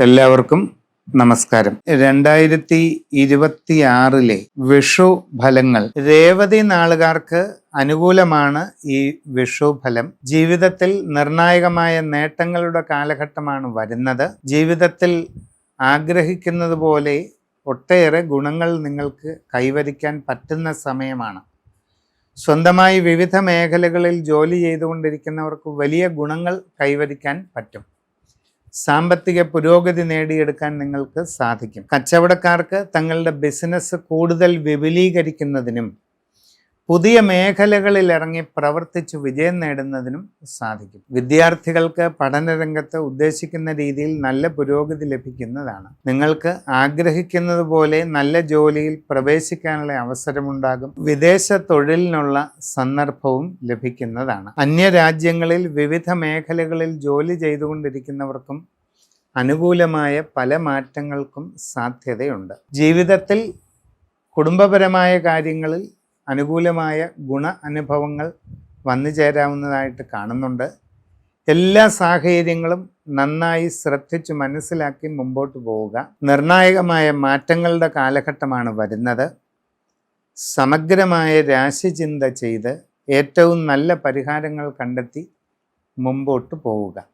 എല്ലാവർക്കും നമസ്കാരം. 2026 വിഷു ഫലങ്ങൾ. രേവതി നാളുകാർക്ക് അനുകൂലമാണ് ഈ വിഷു ഫലം. ജീവിതത്തിൽ നിർണായകമായ നേട്ടങ്ങളുടെ കാലഘട്ടമാണ് വരുന്നത്. ജീവിതത്തിൽ ആഗ്രഹിക്കുന്നത് പോലെ ഒട്ടേറെ ഗുണങ്ങൾ നിങ്ങൾക്ക് കൈവരിക്കാൻ പറ്റുന്ന സമയമാണ്. സ്വന്തമായി വിവിധ മേഖലകളിൽ ജോലി ചെയ്തുകൊണ്ടിരിക്കുന്നവർക്ക് വലിയ ഗുണങ്ങൾ കൈവരിക്കാൻ പറ്റും. സാമ്പത്തിക പുരോഗതി നേടിയെടുക്കാൻ നിങ്ങൾക്ക് സാധിക്കും. കച്ചവടക്കാർക്ക് തങ്ങളുടെ ബിസിനസ് കൂടുതൽ വിപുലീകരിക്കുന്നതിനും പുതിയ മേഖലകളിൽ ഇറങ്ങി പ്രവർത്തിച്ച് വിജയം നേടുന്നതിനും സാധിക്കും. വിദ്യാർത്ഥികൾക്ക് പഠനരംഗത്ത് ഉദ്ദേശിക്കുന്ന രീതിയിൽ നല്ല പുരോഗതി ലഭിക്കുന്നതാണ്. നിങ്ങൾക്ക് ആഗ്രഹിക്കുന്നത് പോലെ നല്ല ജോലിയിൽ പ്രവേശിക്കാനുള്ള അവസരമുണ്ടാകും. വിദേശ തൊഴിലിനുള്ള സന്ദർഭവും ലഭിക്കുന്നതാണ്. അന്യരാജ്യങ്ങളിൽ വിവിധ മേഖലകളിൽ ജോലി ചെയ്തുകൊണ്ടിരിക്കുന്നവർക്കും അനുകൂലമായ പല മാറ്റങ്ങൾക്കും സാധ്യതയുണ്ട്. ജീവിതത്തിൽ കുടുംബപരമായ കാര്യങ്ങളിൽ അനുകൂലമായ ഗുണ അനുഭവങ്ങൾ വന്നു ചേരാവുന്നതായിട്ട് കാണുന്നുണ്ട്. എല്ലാ സാഹചര്യങ്ങളും നന്നായി ശ്രദ്ധിച്ചു മനസ്സിലാക്കി മുമ്പോട്ട് പോവുക. നിർണായകമായ മാറ്റങ്ങളുടെ കാലഘട്ടമാണ് വരുന്നത്. സമഗ്രമായ രാശിചിന്ത ചെയ്ത് ഏറ്റവും നല്ല പരിഹാരങ്ങൾ കണ്ടെത്തി മുമ്പോട്ട് പോവുക.